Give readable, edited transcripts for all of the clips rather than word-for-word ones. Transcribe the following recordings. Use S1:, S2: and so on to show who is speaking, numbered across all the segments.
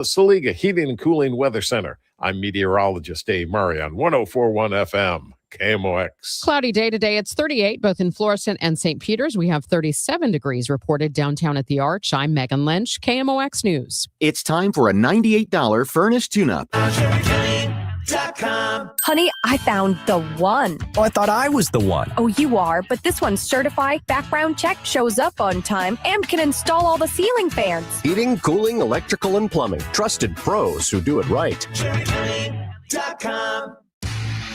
S1: The Saliga Heating and Cooling Weather Center. I'm meteorologist Dave Murray on 104.1 FM, KMOX.
S2: Cloudy day today. It's 38, both in Florissant and St. Peters. We have 37 degrees reported downtown at the Arch. I'm Megan Lynch, KMOX News.
S3: It's time for a $98 furnace tune-up.
S4: Honey, I found the one.
S5: Oh, I thought I was the one.
S4: Oh, you are, but this one's certified, background check, shows up on time, and can install all the ceiling fans.
S5: Heating, cooling, electrical, and plumbing. Trusted pros who do it right.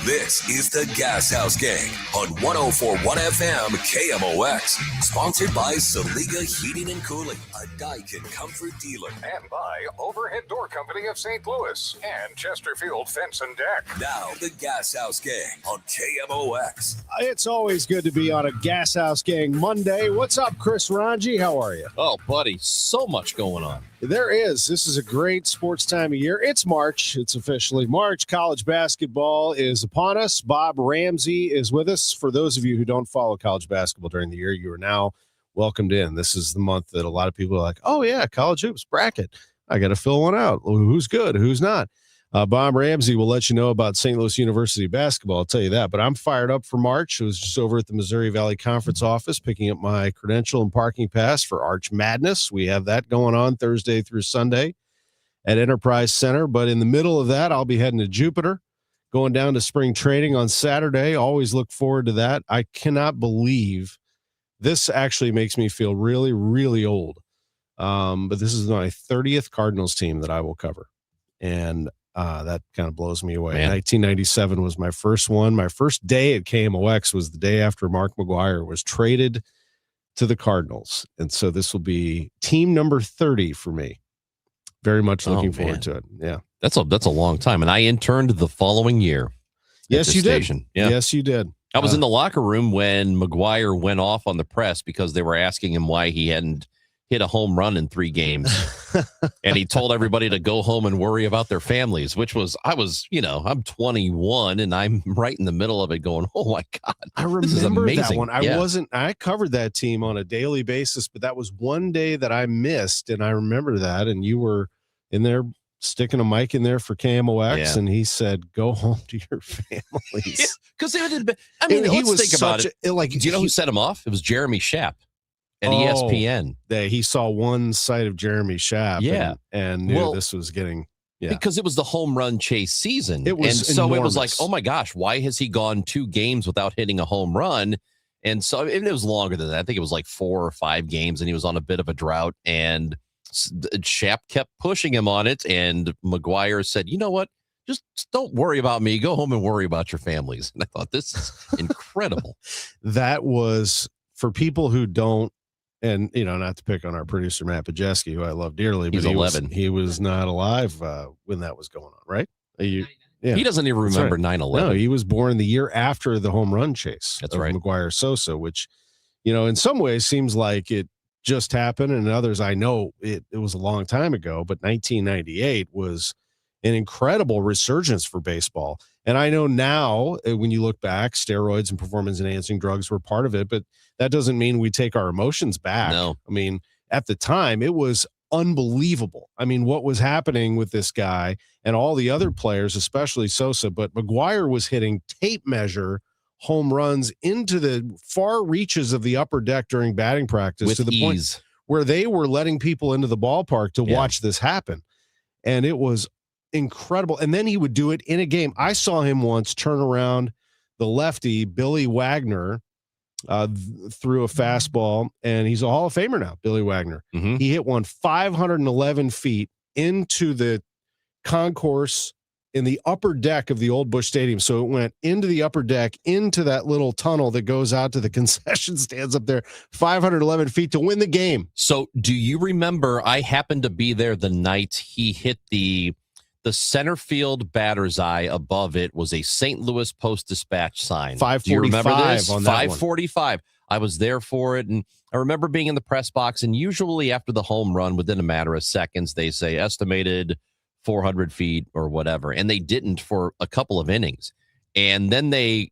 S6: This is the Gashouse Gang on 104.1 FM KMOX. Sponsored by Saliga Heating and Cooling, a Daikin comfort dealer.
S7: And by Overhead Door Company of St. Louis and Chesterfield Fence and Deck.
S6: Now, the Gashouse Gang on KMOX.
S8: It's always good to be on a Gashouse Gang Monday. What's up, Chris Ranji? How are you?
S9: Oh, buddy, so much going on.
S8: There is. This is a great sports time of year. It's March. It's officially March. College basketball is upon us. Bob Ramsey is with us. For those of you who don't follow college basketball during the year, you are now welcomed in. This is the month that a lot of people are like, oh, yeah, college hoops bracket. I got to fill one out. Who's good? Who's not? Bob Ramsey will let you know about St. Louis University basketball. I'll tell you that. But I'm fired up for March. I was just over at the Missouri Valley Conference office picking up my credential and parking pass for Arch Madness. We have that going on Thursday through Sunday at Enterprise Center. But in the middle of that, I'll be heading to Jupiter, going down to spring training on Saturday. Always look forward to that. I cannot believe this actually makes me feel really, really old. But this is my 30th Cardinals team that I will cover. And that kind of blows me away. Man. 1997 was my first one. My first day at KMOX was the day after Mark McGwire was traded to the Cardinals. And so this will be team number 30 for me. Very much looking forward to it. Yeah.
S9: That's a long time. And I interned the following year.
S8: Yes, you
S9: station.
S8: did.
S9: Yeah.
S8: Yes, you did.
S9: I was in the locker room when McGwire went off on the press because they were asking him why he hadn't hit a home run in 3 games. And he told everybody to go home and worry about their families, which was, I'm 21 and I'm right in the middle of it going, oh my God.
S8: I remember that one. I covered that team on a daily basis, but that was one day that I missed. And I remember that. And you were in there sticking a mic in there for KMOX. And he said, go home to your families.
S9: Because let's think about it. Do you know who set him off? It was Jeremy Schaap. And ESPN.
S8: He saw one side of Jeremy Schaap and knew this was getting
S9: because it was the home run chase season.
S8: It was
S9: and so enormous. It was like, oh my gosh, why has he gone 2 games without hitting a home run? And so it was longer than that. I think it was like 4 or 5 games, and he was on a bit of a drought. And Schaap kept pushing him on it, and McGwire said, you know what? Just don't worry about me. Go home and worry about your families. And I thought, this is incredible.
S8: That was, for people who don't, and, not to pick on our producer, Matt Pajeski, who I love dearly, but
S9: he's 11.
S8: He was not alive when that was going on, right?
S9: He doesn't even remember 9/11.
S8: No, he was born the year after the home run chase.
S9: That's right.
S8: McGwire Sosa, which, in some ways seems like it just happened. And in others, I know it was a long time ago, but 1998 was an incredible resurgence for baseball. And I know now, when you look back, steroids and performance-enhancing drugs were part of it, but that doesn't mean we take our emotions back.
S9: No.
S8: I mean, at the time, it was unbelievable. I mean, what was happening with this guy and all the other players, especially Sosa, but McGwire was hitting tape measure home runs into the far reaches of the upper deck during batting practice
S9: with
S8: to the
S9: ease.
S8: Point where they were letting people into the ballpark to watch this happen. And it was incredible. And then he would do it in a game. I saw him once turn around the lefty, Billy Wagner, threw a fastball, and he's a Hall of Famer now, Billy Wagner.
S9: Mm-hmm.
S8: He hit one 511 feet into the concourse in the upper deck of the old Busch Stadium. So it went into the upper deck, into that little tunnel that goes out to the concession stands up there, 511 feet to win the game.
S9: So do you remember, I happened to be there the night he hit the center field batter's eye. Above it was a St. Louis Post-Dispatch sign.
S8: 545.
S9: Do you remember this?
S8: On that
S9: 545. I was there for it, and I remember being in the press box, and usually after the home run, within a matter of seconds, they say estimated 400 feet or whatever, and they didn't for a couple of innings. And then they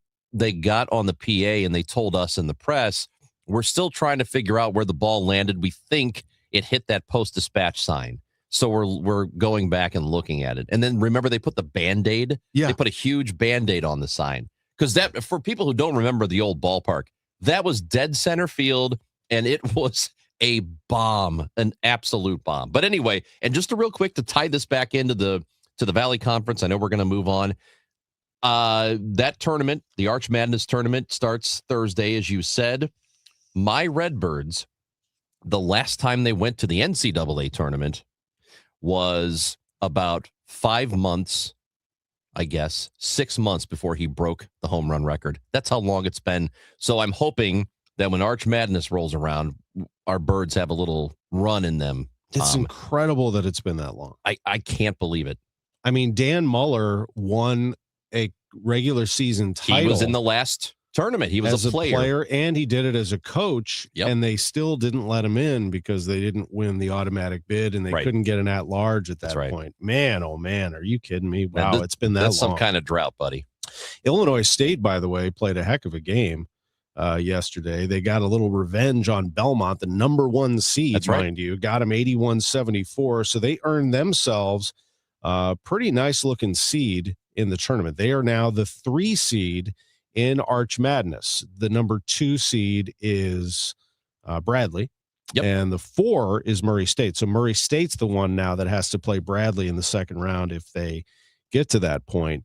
S9: got on the PA, and they told us in the press, we're still trying to figure out where the ball landed. We think it hit that Post-Dispatch sign. So we're going back and looking at it. And then remember, they put the Band-Aid.
S8: Yeah.
S9: They put a huge Band-Aid on the sign. Because that, for people who don't remember the old ballpark, that was dead center field, and it was a bomb, an absolute bomb. But anyway, and just real quick to tie this back into the Valley Conference, I know we're going to move on. That tournament, the Arch Madness tournament, starts Thursday, as you said. My Redbirds, the last time they went to the NCAA tournament was about 5 months, I guess, 6 months before he broke the home run record. That's how long it's been. So I'm hoping that when Arch Madness rolls around, our Birds have a little run in them.
S8: It's incredible that it's been that long.
S9: I can't believe it.
S8: I mean, Dan Muller won a regular season title.
S9: He was in the last tournament. He was
S8: as
S9: a player,
S8: and he did it as a coach.
S9: Yep.
S8: And they still didn't let him in because they didn't win the automatic bid, and they
S9: Right.
S8: couldn't get an at-large at that
S9: That's right.
S8: point. Man, oh man, are you kidding me? Wow,
S9: Man,
S8: it's been that
S9: that's
S8: long.
S9: some kind of drought, buddy.
S8: Illinois State, by the way, played a heck of a game yesterday. They got a little revenge on Belmont, the number 1 seed,
S9: That's right.
S8: mind you. Got them 81-74, so they earned themselves a pretty nice-looking seed in the tournament. They are now the 3 seed in Arch Madness. The number 2 seed is Bradley.
S9: Yep.
S8: And the 4 is Murray State. So Murray State's the one now that has to play Bradley in the second round if they get to that point.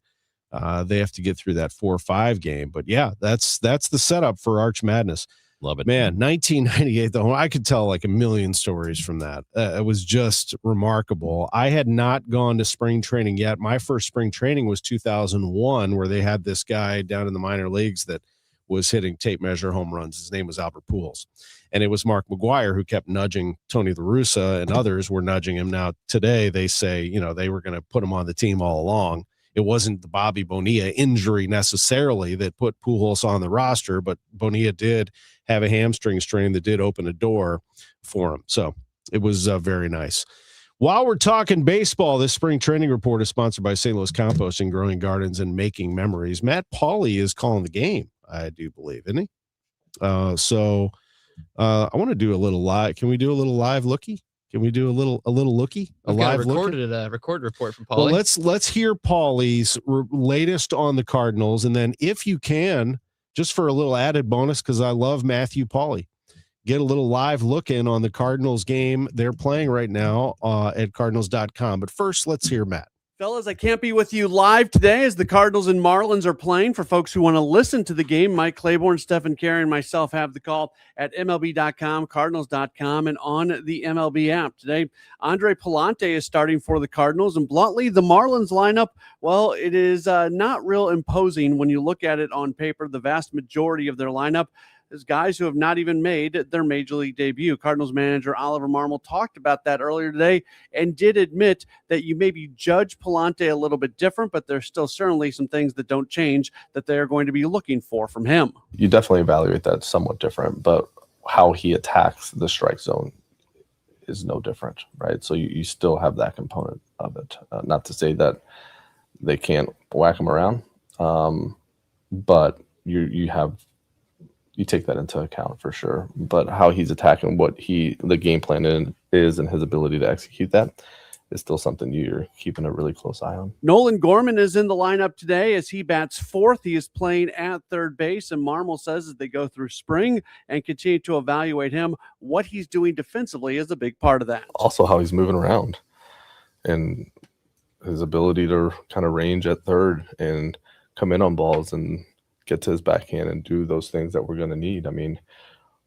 S8: They have to get through that 4-5 game. But yeah, that's the setup for Arch Madness.
S9: Love it.
S8: Man, 1998, though, I could tell like a million stories from that. It was just remarkable. I had not gone to spring training yet. My first spring training was 2001, where they had this guy down in the minor leagues that was hitting tape measure home runs. His name was Albert Pujols. And it was Mark McGuire who kept nudging Tony La Russa, and others were nudging him. Now, today, they say, they were going to put him on the team all along. It wasn't the Bobby Bonilla injury necessarily that put Pujols on the roster, but Bonilla did have a hamstring strain that did open a door for him. So it was very nice. While we're talking baseball, this spring training report is sponsored by St. Louis Composting, Growing Gardens, and Making Memories. Matt Pauley is calling the game, I do believe, isn't he? So I want to do a little live. Can we do a little live looky? Can we do a little looky? A live
S10: record report from Paulie.
S8: Well, let's hear Paulie's latest on the Cardinals, and then if you can, just for a little added bonus, because I love Matthew Paulie, get a little live look in on the Cardinals game they're playing right now at Cardinals.com. But first, let's hear Matt.
S10: Fellas, I can't be with you live today as the Cardinals and Marlins are playing. For folks who want to listen to the game, Mike Claiborne, Stephen Carey, and myself have the call at MLB.com, Cardinals.com, and on the MLB app. Today, Andre Palante is starting for the Cardinals, and bluntly, the Marlins lineup, well, it is not real imposing when you look at it on paper. The vast majority of their lineup is guys who have not even made their major league debut. Cardinals manager Oliver Marmol talked about that earlier today and did admit that you maybe judge Palante a little bit different, but there's still certainly some things that don't change that they're going to be looking for from him.
S11: You definitely evaluate that somewhat different, but how he attacks the strike zone is no different, right? So you still have that component of it. Not to say that they can't whack him around, but you take that into account for sure. But how he's attacking the game plan is and his ability to execute that is still something you're keeping a really close eye on.
S10: Nolan Gorman is in the lineup today as he bats fourth. He is playing at third base, and Marmol says as they go through spring and continue to evaluate him, what he's doing defensively is a big part of that.
S11: Also how he's moving around and his ability to kind of range at third and come in on balls and get to his backhand and do those things that we're going to need. I mean,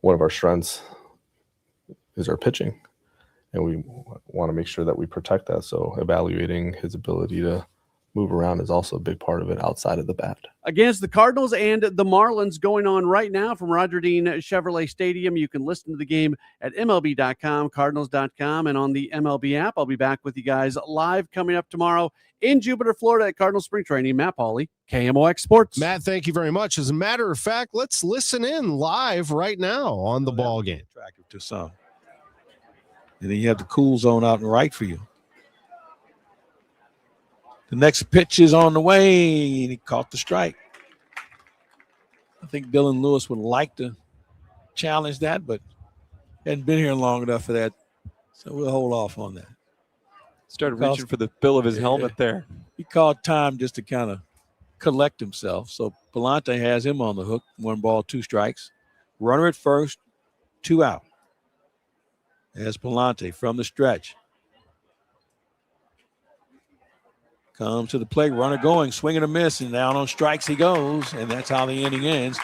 S11: one of our strengths is our pitching, and we want to make sure that we protect that. So evaluating his ability to move around is also a big part of it outside of the bat.
S10: Against the Cardinals and the Marlins going on right now from Roger Dean Chevrolet Stadium. You can listen to the game at MLB.com, Cardinals.com, and on the MLB app. I'll be back with you guys live coming up tomorrow in Jupiter, Florida at Cardinal Spring Training. Matt Pauley, KMOX Sports.
S8: Matt, thank you very much. As a matter of fact, let's listen in live right now on the ball game.
S12: Attractive to some. And then you have the cool zone out and right for you. The next pitch is on the way, and he caught the strike. I think Dylan Lewis would like to challenge that, but hadn't been here long enough for that, so we'll hold off on that.
S13: Started reaching for the bill of his helmet there.
S12: He called time just to kind of collect himself. So Palante has him on the hook. 1 ball, 2 strikes. Runner at first, 2 out. As Palante from the stretch. Comes to the plate, runner going, swing and a miss, and down on strikes he goes, and that's how the inning ends.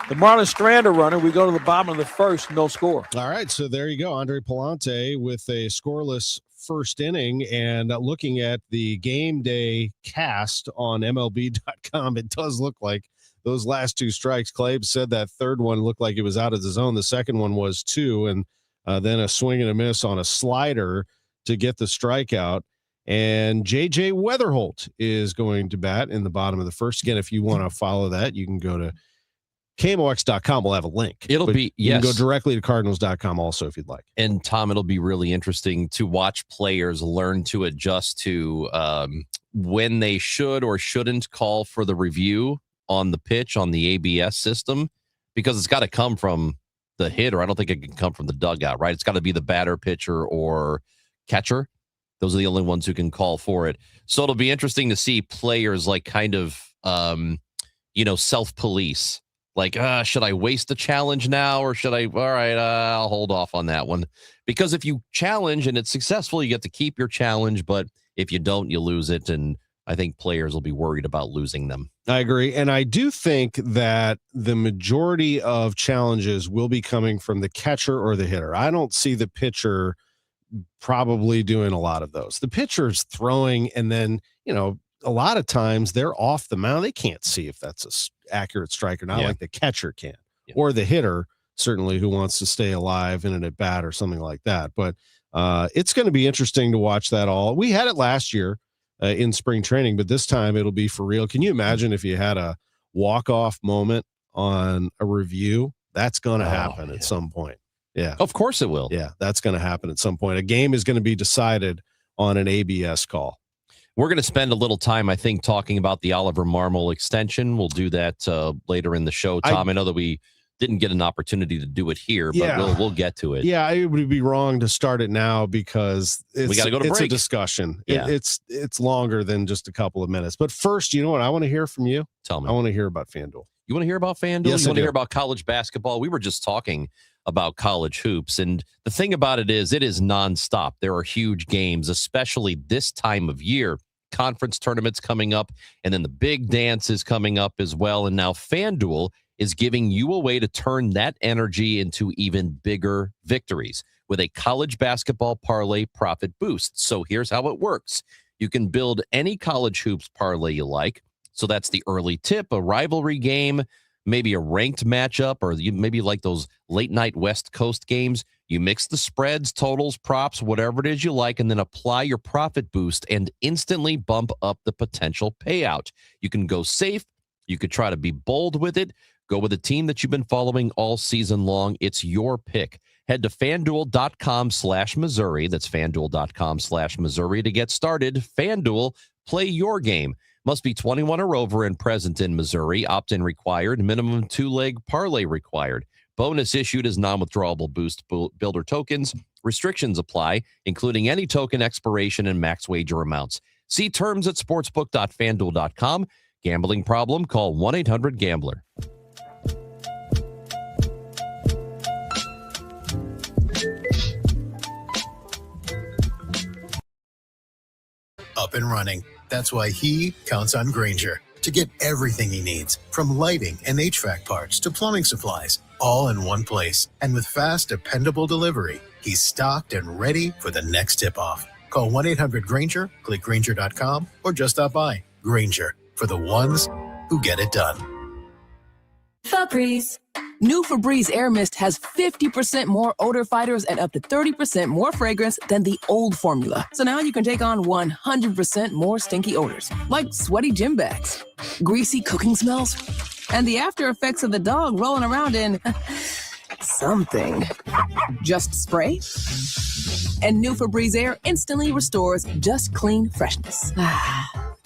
S12: The Marlins strand a runner. We go to the bottom of the first, no score.
S8: All right, so there you go. Andre Palante with a scoreless first inning, and looking at the game day cast on MLB.com, it does look like those last 2 strikes. Clabe said that third one looked like it was out of the zone. The second one was 2, and then a swing and a miss on a slider to get the strikeout. And J.J. Weatherholt is going to bat in the bottom of the first. Again, if you want to follow that, you can go to KMOX.com. We'll have a link.
S9: You
S8: can go directly to Cardinals.com also if you'd like.
S9: And Tom, it'll be really interesting to watch players learn to adjust to when they should or shouldn't call for the review on the pitch on the ABS system, because it's got to come from the hitter. I don't think it can come from the dugout, right? It's got to be the batter, pitcher, or catcher. Those are the only ones who can call for it. So it'll be interesting to see players like kind of, self-police. Like, should I waste the challenge now, or should I? All right, I'll hold off on that one. Because if you challenge and it's successful, you get to keep your challenge. But if you don't, you lose it. And I think players will be worried about losing them.
S8: I agree. And I do think that the majority of challenges will be coming from the catcher or the hitter. I don't see the pitcher probably doing a lot of those. The pitcher's throwing, and then, a lot of times they're off the mound. They can't see if that's a accurate strike or not, like the catcher can, or the hitter, certainly, who wants to stay alive in an at bat or something like that. But it's going to be interesting to watch that all. We had it last year in spring training, but this time it'll be for real. Can you imagine if you had a walk-off moment on a review? That's going to happen at some point. Yeah.
S9: Of course it will.
S8: Yeah, that's going to happen at some point. A game is going to be decided on an ABS call.
S9: We're going to spend a little time, I think, talking about the Oliver Marmol extension. We'll do that later in the show, Tom. I know that we didn't get an opportunity to do it here, but we'll get to it.
S8: Yeah, it would be wrong to start it now because we
S9: got to go to break.
S8: It's a discussion.
S9: Yeah.
S8: It's longer than just a couple of minutes. But first, you know what I want to hear from you?
S9: Tell me.
S8: I want to hear about FanDuel.
S9: You want to hear about FanDuel?
S8: Yes,
S9: you want to hear about college basketball? We were just talking about college hoops. And the thing about it is nonstop. There are huge games, especially this time of year. Conference tournaments coming up, and then the big dance is coming up as well. And now FanDuel is giving you a way to turn that energy into even bigger victories with a college basketball parlay profit boost. So here's how it works. You can build any college hoops parlay you like. So that's the early tip, a rivalry game, maybe a ranked matchup, or you maybe like those late night West Coast games. You mix the spreads, totals, props, whatever it is you like, and then apply your profit boost and instantly bump up the potential payout. You can go safe. You could try to be bold with it. Go with a team that you've been following all season long. It's your pick. Head to FanDuel.com/Missouri. That's FanDuel.com/Missouri to get started. FanDuel, play your game. Must be 21 or over and present in Missouri. Opt-in required. Minimum 2-leg parlay required. Bonus issued as non-withdrawable boost builder tokens. Restrictions apply, including any token expiration and max wager amounts. See terms at sportsbook.fanduel.com. Gambling problem? Call 1-800-GAMBLER.
S14: Up and running. That's why he counts on Grainger to get everything he needs, from lighting and HVAC parts to plumbing supplies, all in one place. And with fast, dependable delivery, he's stocked and ready for the next tip-off. Call 1-800-GRAINGER, click Grainger.com, or just stop by. Grainger, for the ones who get it done.
S15: Febreze. New Febreze Air Mist has 50% more odor fighters and up to 30% more fragrance than the old formula. So now you can take on 100% more stinky odors, like sweaty gym bags, greasy cooking smells, and the after effects of the dog rolling around in something. Just spray, and new Febreze Air instantly restores just clean freshness.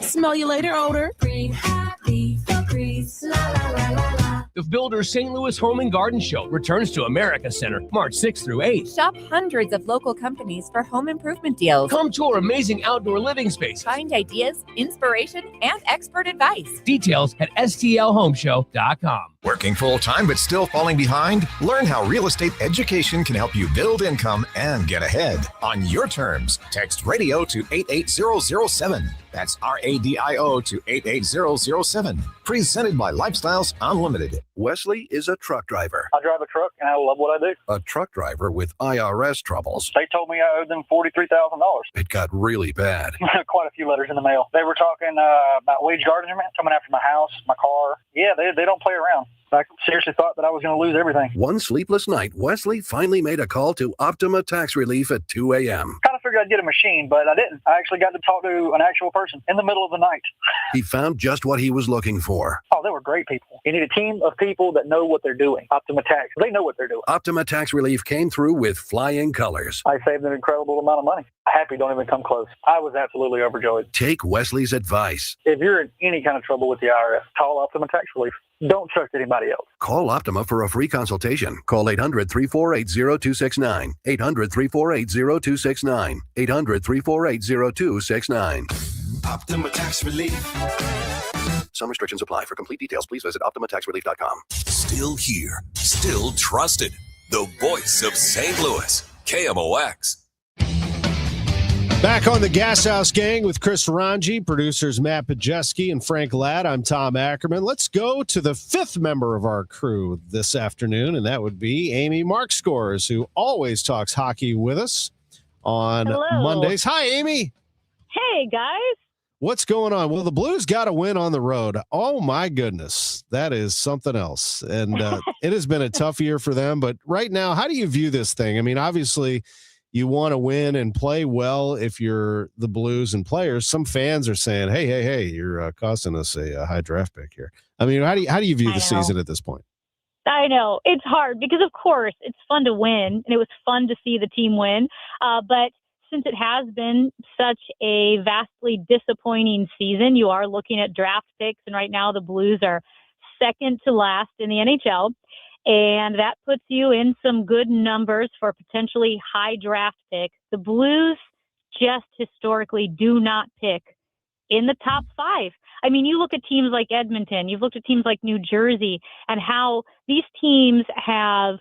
S15: Smell you later, odor.
S16: Breathe happy Febreze, la la la la la.
S17: If
S16: Builders St. Louis Home and Garden Show returns to America Center March 6th through 8th.
S17: Shop hundreds of local companies for home improvement deals.
S16: Come tour amazing outdoor living spaces.
S17: Find ideas, inspiration, and expert advice.
S16: Details at stlhomeshow.com.
S18: Working full-time but still falling behind? Learn how real estate education can help you build income and get ahead on your terms. Text radio to 88007. That's RADIO to 88007. Presented by Lifestyles Unlimited.
S5: Wesley is a truck driver.
S19: I drive a truck and I love what I do.
S5: A truck driver with IRS troubles.
S19: They told me I owed them $43,000.
S5: It got really bad.
S19: Quite a few letters in the mail. They were talking about wage garnishment, coming after my house, my car. Yeah, they don't play around. I seriously thought that I was going to lose everything.
S5: One sleepless night, Wesley finally made a call to Optima Tax Relief at 2 a.m.
S19: Kind of figured I'd get a machine, but I didn't. I actually got to talk to an actual person in the middle of the night.
S5: He found just what he was looking for.
S19: Oh, they were great people. You need a team of people that know what they're doing. Optima Tax, they know what they're doing.
S5: Optima Tax Relief came through with flying colors.
S19: I saved an incredible amount of money. Happy don't even come close. I was absolutely overjoyed.
S5: Take Wesley's advice.
S19: If you're in any kind of trouble with the IRS, call Optima Tax Relief. Don't trust anybody else.
S5: Call Optima for a free consultation. Call 800-348-0269. 800-348-0269. 800-348-0269.
S6: Optima Tax Relief.
S5: Some restrictions apply. For complete details, please visit OptimaTaxRelief.com.
S6: Still here, still trusted. The voice of St. Louis. KMOX.
S8: Back on the Gashouse Gang with Chris Ranji, producers Matt Pajeski and Frank Ladd. I'm Tom Ackerman. Let's go to the fifth member of our crew this afternoon, and that would be Amy Markscores, who always talks hockey with us on Mondays. Hi, Amy.
S20: Hey, guys.
S8: What's going on? Well, the Blues got a win on the road. Oh, my goodness. That is something else. And it has been a tough year for them. But right now, how do you view this thing? I mean, obviously, you want to win and play well if you're the Blues and players. Some fans are saying, hey, you're costing us a high draft pick here. I mean, how do you view the season at this point?
S20: I know. It's hard because, of course, it's fun to win, and it was fun to see the team win. But since it has been such a vastly disappointing season, you are looking at draft picks, and right now the Blues are second to last in the NHL. And that puts you in some good numbers for potentially high draft pick. The Blues just historically do not pick in the top 5. I mean, you look at teams like Edmonton, you've looked at teams like New Jersey, and how these teams have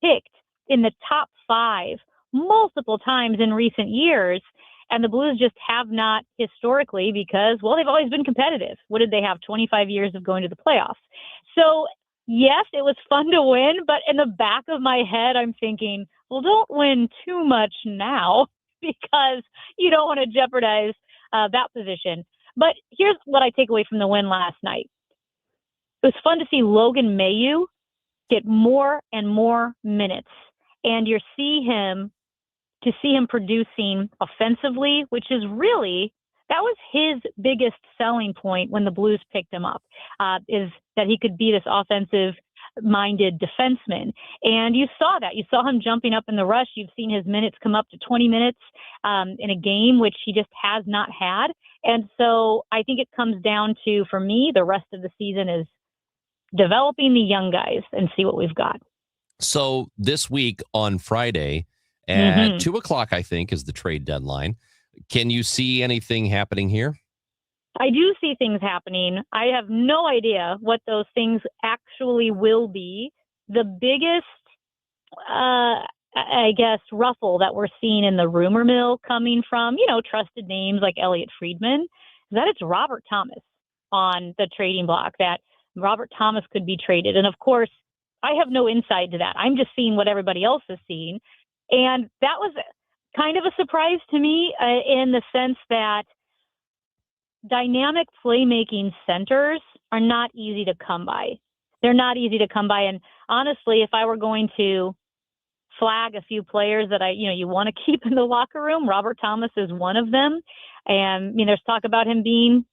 S20: picked in the top 5 multiple times in recent years. And the Blues just have not historically because, well, they've always been competitive. What did they have? 25 years of going to the playoffs. So, yes, it was fun to win, but in the back of my head, I'm thinking, well, don't win too much now because you don't want to jeopardize that position. But here's what I take away from the win last night. It was fun to see Logan Mailloux get more and more minutes, and to see him producing offensively, which is really, that was his biggest selling point when the Blues picked him up, is that he could be this offensive-minded defenseman. And you saw that. You saw him jumping up in the rush. You've seen his minutes come up to 20 minutes in a game, which he just has not had. And so I think it comes down to, for me, the rest of the season is developing the young guys and see what we've got.
S9: So this week on Friday at 2 o'clock, I think, is the trade deadline. Can you see anything happening here?
S20: I do see things happening. I have no idea what those things actually will be. The biggest, I guess, ruffle that we're seeing in the rumor mill coming from, trusted names like Elliot Friedman, is that it's Robert Thomas on the trading block, that Robert Thomas could be traded. And of course, I have no insight to that. I'm just seeing what everybody else is seeing. And that was kind of a surprise to me in the sense that dynamic playmaking centers are not easy to come by. They're not easy to come by. And honestly, if I were going to flag a few players that you want to keep in the locker room, Robert Thomas is one of them. And there's talk about him being,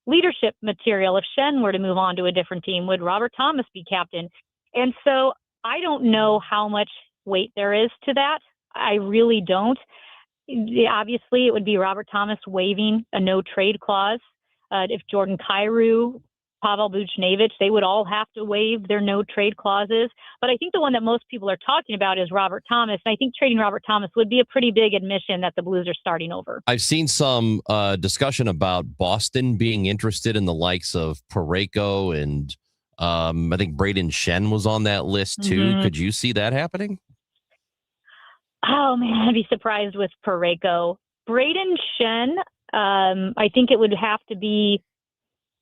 S20: leadership material. If Shen were to move on to a different team, would Robert Thomas be captain? And so I don't know how much weight there is to that. I really don't. Obviously, it would be Robert Thomas waiving a no-trade clause. If Jordan Kyrou Pavel Buchnevich, they would all have to waive their no trade clauses. But I think the one that most people are talking about is Robert Thomas. And I think trading Robert Thomas would be a pretty big admission that the Blues are starting over.
S9: I've seen some discussion about Boston being interested in the likes of Parayko, and I think Braden Shen was on that list too.
S20: Mm-hmm.
S9: Could you see that happening?
S20: Oh, man, I'd be surprised with Parayko. Braden Shen, I think it would have to be,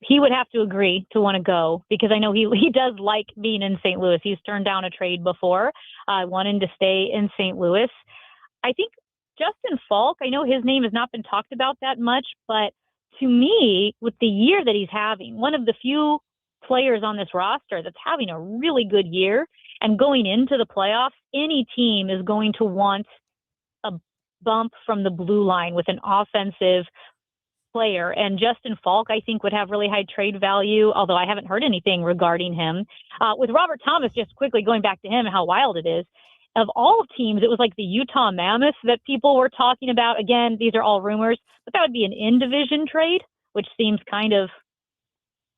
S20: he would have to agree to want to go, because I know he does like being in St. Louis. He's turned down a trade before, wanting to stay in St. Louis. I think Justin Falk, I know his name has not been talked about that much, but to me, with the year that he's having, one of the few players on this roster that's having a really good year, and going into the playoffs, any team is going to want a bump from the blue line with an offensive player. And Justin Falk, I think, would have really high trade value, although I haven't heard anything regarding him. With Robert Thomas, just quickly going back to him, how wild it is. Of all teams, it was like the Utah Mammoths that people were talking about. Again, these are all rumors, but that would be an in-division trade, which seems kind of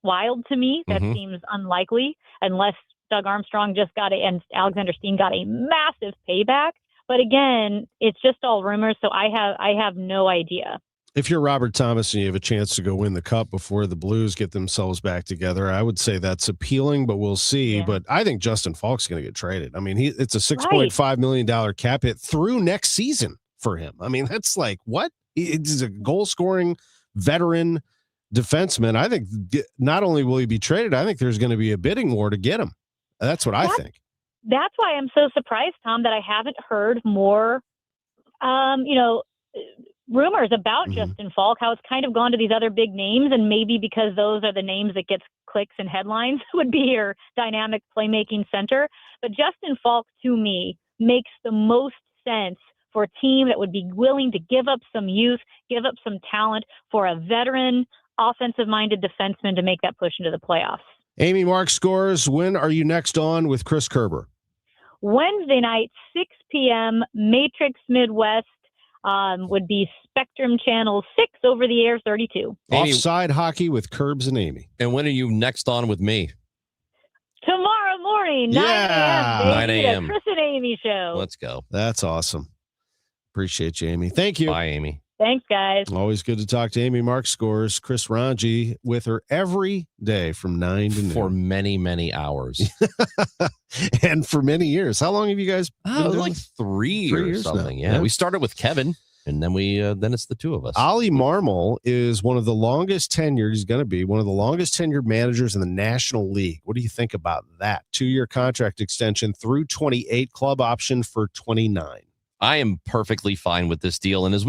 S20: wild to me. That seems unlikely, unless Doug Armstrong just got and Alexander Steen got a massive payback. But again, it's just all rumors, so I have no idea.
S8: If you're Robert Thomas and you have a chance to go win the cup before the Blues get themselves back together, I would say that's appealing, but we'll see. Yeah. But I think Justin Falk's going to get traded. I mean, it's a $6.5 million cap hit through next season for him. I mean, that's like, what? He's a goal-scoring veteran defenseman. I think not only will he be traded, I think there's going to be a bidding war to get him. That's what I think.
S20: That's why I'm so surprised, Tom, that I haven't heard more, rumors about Justin Falk, how it's kind of gone to these other big names, and maybe because those are the names that gets clicks and headlines would be your dynamic playmaking center. But Justin Falk, to me, makes the most sense for a team that would be willing to give up some youth, give up some talent for a veteran offensive-minded defenseman to make that push into the playoffs.
S8: Amy Mark scores. When are you next on with Chris Kerber?
S20: Wednesday night, 6 p.m., Matrix Midwest. Would be Spectrum Channel 6 over the air 32.
S8: Offside hockey with Curbs and Amy.
S9: And when are you next on with me?
S20: Tomorrow morning, 9 a.m.
S9: 9 a.m.
S20: Chris and Amy show.
S9: Let's go.
S8: That's awesome. Appreciate you, Amy. Thank you.
S9: Bye, Amy.
S20: Thanks, guys.
S8: Always good to talk to Amy Mark scores. Chris Ranji with her every day from 9 to noon.
S9: For many, many hours.
S8: And for many years. How long have you guys been doing
S9: like 3 years or something. Yeah. We started with Kevin, and then then it's the two of us.
S8: Ollie Marmol is one of the longest tenured. He's going to be one of the longest tenured managers in the National League. What do you think about that? 2-year contract extension through 28, club option for 29.
S9: I am perfectly fine with this deal. And as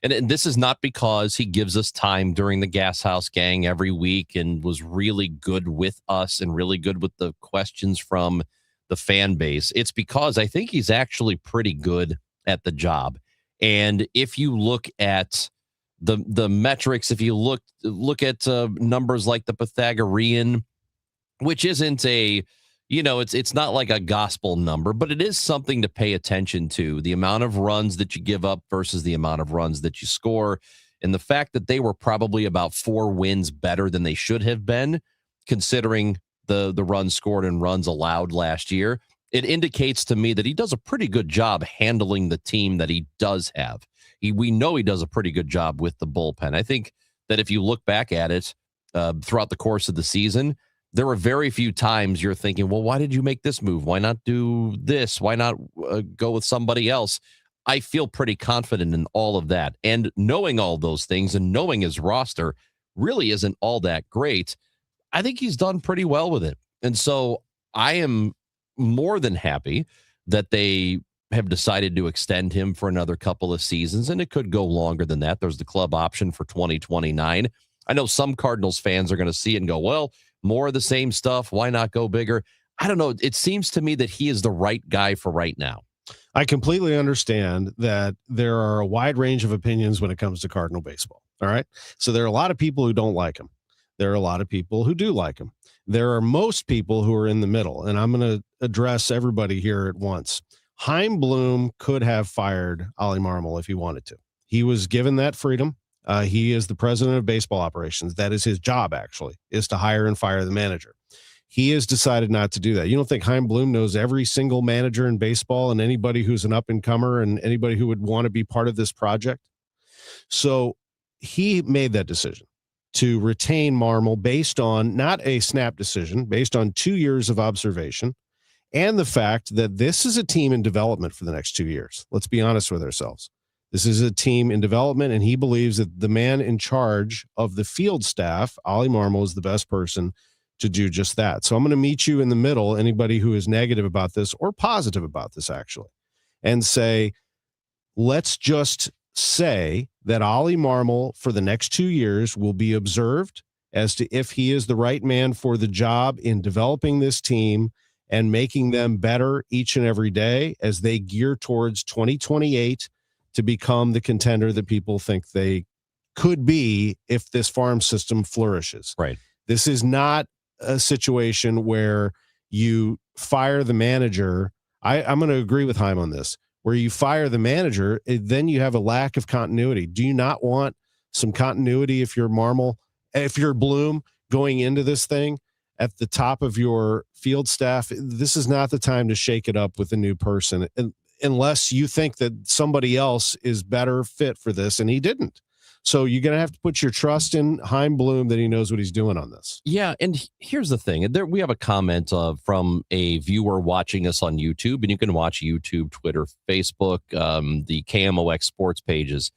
S9: and this is not because he gives us time during the Gashouse Gang every week and was really good with us and really good with the questions from the fan base. It's because I think he's actually pretty good at the job. And if you look at the metrics, if you look at numbers like the Pythagorean, which isn't it's not like a gospel number, but it is something to pay attention to. The amount of runs that you give up versus the amount of runs that you score. And the fact that they were probably about 4 wins better than they should have been, considering the runs scored and runs allowed last year, it indicates to me that he does a pretty good job handling the team that he does have. We know he does a pretty good job with the bullpen. I think that if you look back at it throughout the course of the season, there were very few times you're thinking, well, why did you make this move? Why not do this? Why not go with somebody else? I feel pretty confident in all of that. And knowing all those things and knowing his roster really isn't all that great, I think he's done pretty well with it. And so I am more than happy that they have decided to extend him for another couple of seasons, and it could go longer than that. There's the club option for 2029. I know some Cardinals fans are going to see it and go, well, more of the same stuff. Why not go bigger? I don't know. It seems to me that he is the right guy for right now.
S8: I completely understand that there are a wide range of opinions when it comes to Cardinal baseball. All right. So there are a lot of people who don't like him. There are a lot of people who do like him. There are most people who are in the middle, and I'm going to address everybody here at once. Chaim Bloom could have fired Ollie Marmol if he wanted to. He was given that freedom. He is the president of baseball operations. That is his job, actually, is to hire and fire the manager. He has decided not to do that. You don't think Chaim Bloom knows every single manager in baseball and anybody who's an up-and-comer and anybody who would want to be part of this project? So he made that decision to retain Marmol based on not a snap decision, based on 2 years of observation and the fact that this is a team in development for the next 2 years. Let's be honest with ourselves. This is a team in development, and he believes that the man in charge of the field staff, Ollie Marmol, is the best person to do just that. So I'm going to meet you in the middle, anybody who is negative about this or positive about this, actually, and say, let's just say that Ollie Marmol for the next 2 years will be observed as to if he is the right man for the job in developing this team and making them better each and every day as they gear towards 2028 to become the contender that people think they could be if this farm system flourishes.
S9: Right.
S8: This is not a situation where you fire the manager. I'm going to agree with Chaim on this. Where you fire the manager, then you have a lack of continuity. Do you not want some continuity if you're Marmol, if you're Bloom going into this thing at the top of your field staff? This is not the time to shake it up with a new person unless you think that somebody else is better fit for this, and he didn't. So you're going to have to put your trust in Chaim Bloom that he knows what he's doing on this.
S9: Yeah, and here's the thing. There, we have a comment from a viewer watching us on YouTube, and you can watch YouTube, Twitter, Facebook, the KMOX sports pages.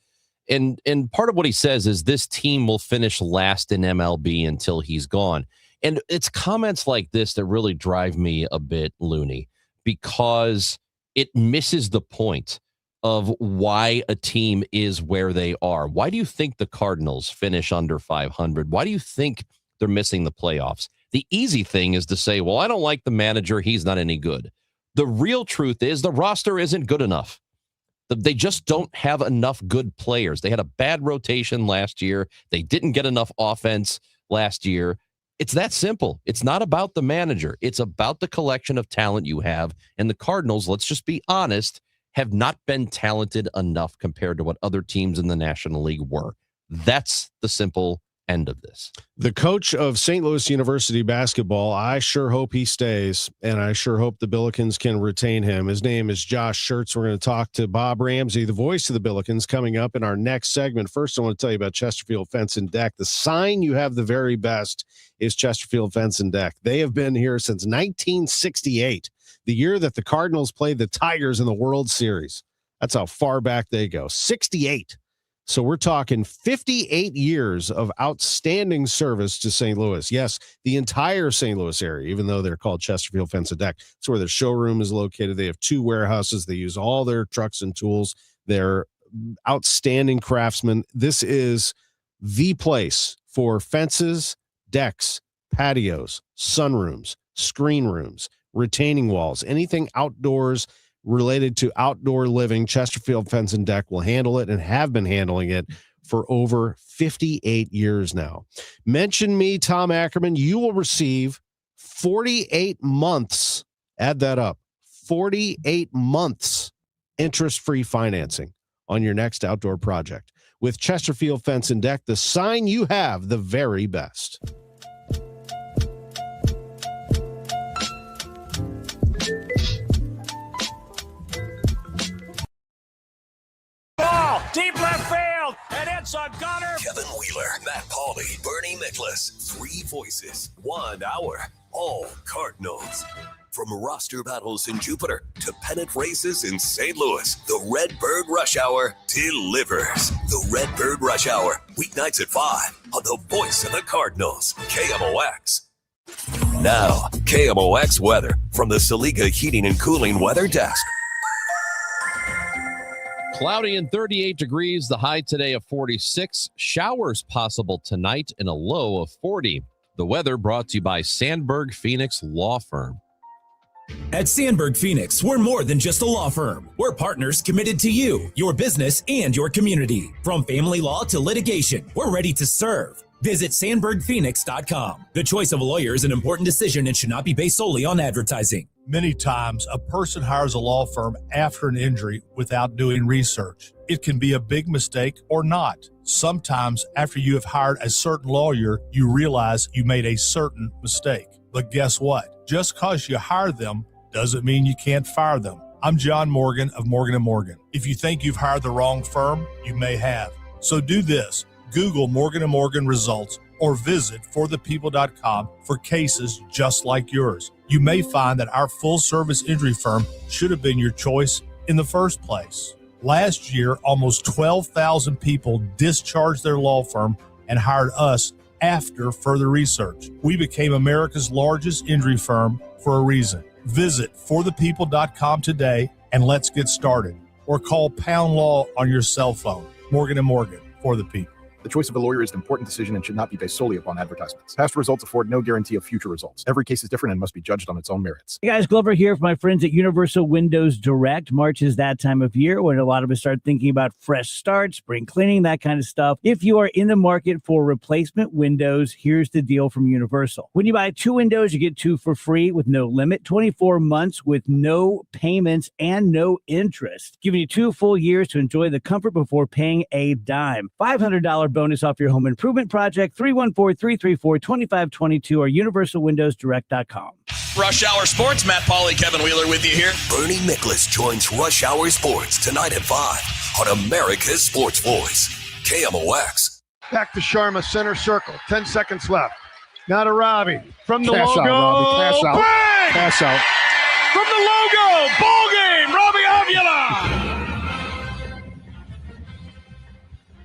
S9: And part of what he says is this team will finish last in MLB until he's gone. And it's comments like this that really drive me a bit loony because it misses the point of why a team is where they are. Why do you think the Cardinals finish under 500? Why do you think they're missing the playoffs? The easy thing is to say, well, I don't like the manager. He's not any good. The real truth is the roster isn't good enough. They just don't have enough good players. They had a bad rotation last year. They didn't get enough offense last year. It's that simple. It's not about the manager. It's about the collection of talent you have. And the Cardinals, let's just be honest, have not been talented enough compared to what other teams in the National League were. That's the simple end of this.
S8: The coach of St. Louis University basketball, I sure hope he stays, and I sure hope the Billikens can retain him. His name is Josh Schertz. We're going to talk to Bob Ramsey, the voice of the Billikens, coming up in our next segment. First, I want to tell you about Chesterfield Fence and Deck. The sign you have the very best is Chesterfield Fence and Deck. They have been here since 1968. The year that the Cardinals played the Tigers in the World Series. That's how far back they go. 68. So we're talking 58 years of outstanding service to St. Louis. Yes, the entire St. Louis area, even though they're called Chesterfield Fence and Deck. That's where their showroom is located. They have 2 warehouses. They use all their trucks and tools. They're outstanding craftsmen. This is the place for fences, decks, patios, sunrooms, screen rooms, retaining walls, anything outdoors related to outdoor living. Chesterfield Fence and Deck will handle it and have been handling it for over 58 years now. Mention me, Tom Ackerman. You will receive 48 months. Add that up. 48 months interest-free financing on your next outdoor project. With Chesterfield Fence and Deck, the sign you have the very best.
S21: Deep left field, and it's on Gunner.
S6: Kevin Wheeler, Matt Pauley, Bernie Miklasz. 3 voices, 1 hour, all Cardinals. From roster battles in Jupiter to pennant races in St. Louis, the Redbird Rush Hour delivers. The Redbird Rush Hour, weeknights at 5 on the voice of the Cardinals, KMOX. Now, KMOX weather from the Saliga Heating and Cooling Weather Desk.
S9: Cloudy and 38 degrees, the high today of 46. Showers possible tonight and a low of 40. The weather brought to you by Sandberg Phoenix Law Firm.
S22: At Sandberg Phoenix, we're more than just a law firm. We're partners committed to you, your business, and your community. From family law to litigation, we're ready to serve. Visit SandbergPhoenix.com. The choice of a lawyer is an important decision and should not be based solely on advertising.
S23: Many times, a person hires a law firm after an injury without doing research. It can be a big mistake or not. Sometimes after you have hired a certain lawyer, you realize you made a certain mistake. But guess what? Just because you hire them doesn't mean you can't fire them. I'm John Morgan of Morgan & Morgan. If you think you've hired the wrong firm, you may have. So do this. Google Morgan & Morgan results or visit forthepeople.com for cases just like yours. You may find that our full-service injury firm should have been your choice in the first place. Last year, almost 12,000 people discharged their law firm and hired us after further research. We became America's largest injury firm for a reason. Visit forthepeople.com today and let's get started. Or call Pound Law on your cell phone. Morgan & Morgan, for the people.
S1: The choice of a lawyer is an important decision and should not be based solely upon advertisements. Past results afford no guarantee of future results. Every case is different and must be judged on its own merits.
S2: Hey guys, Glover here for my friends at Universal Windows Direct. March is that time of year when a lot of us start thinking about fresh starts, spring cleaning, that kind of stuff. If you are in the market for replacement windows, here's the deal from Universal. When you buy 2 windows, you get 2 for free with no limit, 24 months with no payments and no interest, giving you 2 full years to enjoy the comfort before paying a dime. $500 bonus off your home improvement project. 314-334-2522 or universalwindowsdirect.com.
S3: Rush Hour Sports, Matt Pauley, Kevin Wheeler with you here.
S6: Bernie Nicholas joins Rush Hour Sports tonight at 5 on America's Sports Voice, KMOX.
S24: Back to Sharma, center circle. 10 seconds left. Now to Robbie. From the
S8: Cash
S24: logo.
S8: out, Robbie. Cash out.
S24: Bang!
S8: Cash out.
S24: From the logo. Ball game. Robbie Avila.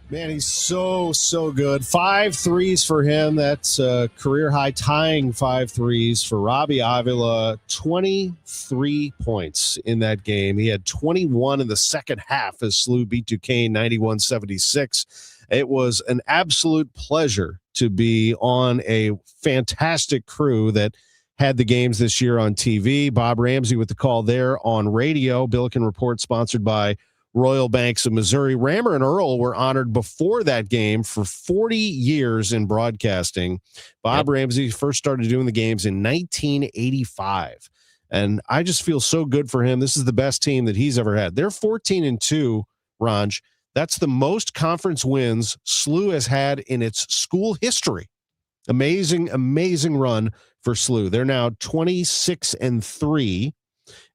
S8: Man, he's so good. 5 threes for him. That's career high, tying 5 threes for Robbie Avila. 23 points in that game. He had 21 in the second half as SLU beat Duquesne 91-76. It was an absolute pleasure to be on a fantastic crew that had the games this year on TV. Bob Ramsey with the call there on radio. Billiken Report sponsored by Royal Banks of Missouri. Rammer and Earl were honored before that game for 40 years in broadcasting. Bob Ramsey first started doing the games in 1985. And I just feel so good for him. This is the best team that he's ever had. They're 14-2, Ranj. That's the most conference wins SLU has had in its school history. Amazing run for SLU. They're now 26-3.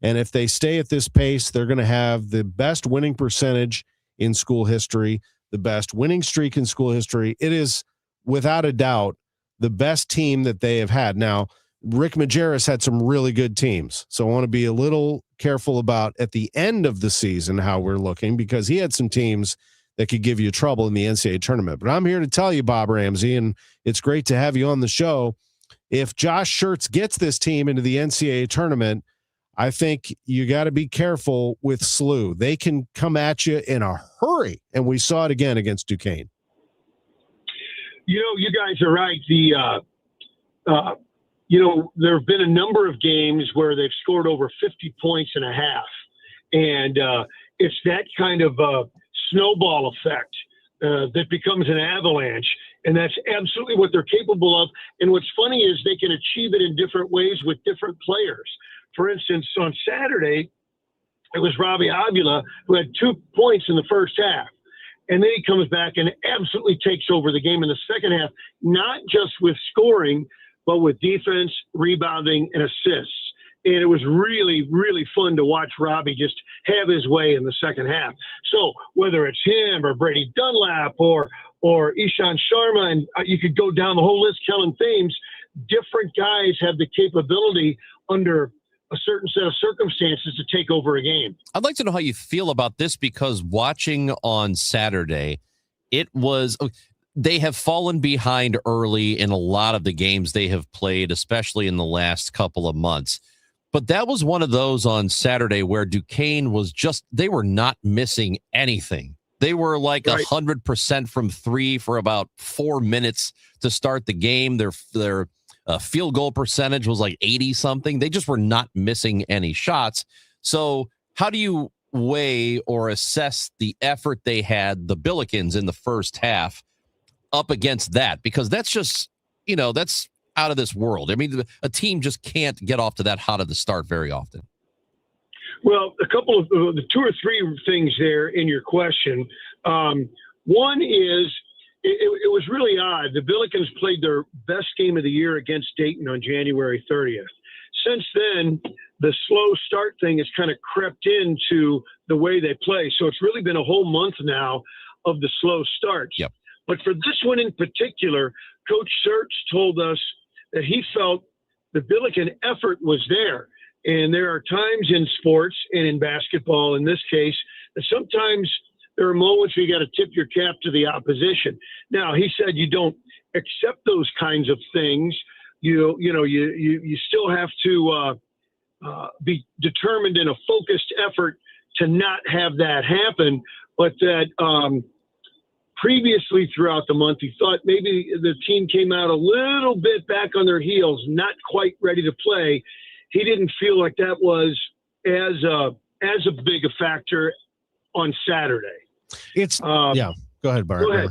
S8: And if they stay at this pace, they're going to have the best winning percentage in school history, the best winning streak in school history. It is, without a doubt, the best team that they have had. Now, Rick Majerus had some really good teams, so I want to be a little careful about at the end of the season how we're looking, because he had some teams that could give you trouble in the NCAA tournament. But I'm here to tell you, Bob Ramsey, and it's great to have you on the show. If Josh Schertz gets this team into the NCAA tournament, I think you got to be careful with SLU. They can come at you in a hurry, and we saw it again against Duquesne.
S25: You know, you guys are right. There have been a number of games where they've scored over 50 points and a half, and it's that kind of snowball effect that becomes an avalanche, and that's absolutely what they're capable of. And what's funny is they can achieve it in different ways with different players. For instance, on Saturday, it was Robbie Avila who had 2 points in the first half. And then he comes back and absolutely takes over the game in the second half, not just with scoring, but with defense, rebounding, and assists. And it was really, really fun to watch Robbie just have his way in the second half. So whether it's him or Brady Dunlap or Ishan Sharma, and you could go down the whole list, Kellen Thames, different guys have the capability under a certain set of circumstances to take over a game.
S9: I'd like to know how you feel about this, because watching on Saturday, they have fallen behind early in a lot of the games they have played, especially in the last couple of months. But that was one of those on Saturday where Duquesne was they were not missing anything. They were like 100% from three for about 4 minutes to start the game. Their field goal percentage was like 80 something. They just were not missing any shots. So how do you weigh or assess the effort they had, the Billikens, in the first half up against that? Because that's just, that's out of this world. I mean, a team just can't get off to that hot of the start very often.
S25: Well, a couple of the 2 or 3 things there in your question. One is it was really odd. The Billikens played their best game of the year against Dayton on January 30th. Since then, the slow start thing has kind of crept into the way they play. So it's really been a whole month now of the slow starts.
S9: Yep.
S25: But for this one in particular, Coach Sertz told us that he felt the Billiken effort was there. And there are times in sports and in basketball, in this case, that sometimes there are moments where you got to tip your cap to the opposition. Now, he said you don't accept those kinds of things. You still have to be determined in a focused effort to not have that happen. But that previously throughout the month, he thought maybe the team came out a little bit back on their heels, not quite ready to play. He didn't feel like that was as a big a factor on Saturday.
S8: It's yeah. Go ahead, Bart.
S25: Go ahead.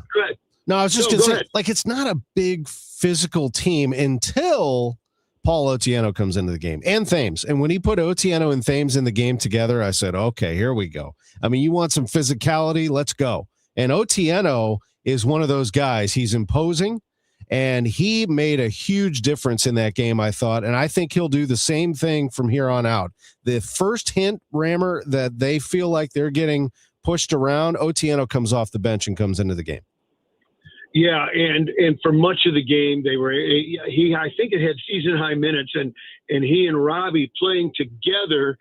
S8: No, I was just going to say, like, it's not a big physical team until Paul Otieno comes into the game and Thames. And when he put Otieno and Thames in the game together, I said, okay, here we go. I mean, you want some physicality? Let's go. And Otieno is one of those guys. He's imposing, and he made a huge difference in that game, I thought. And I think he'll do the same thing from here on out. The first hint, Rammer, that they feel like they're getting pushed around, Otieno comes off the bench and comes into the game.
S25: Yeah, and for much of the game, they were I think it had season high minutes, and he and Robbie playing together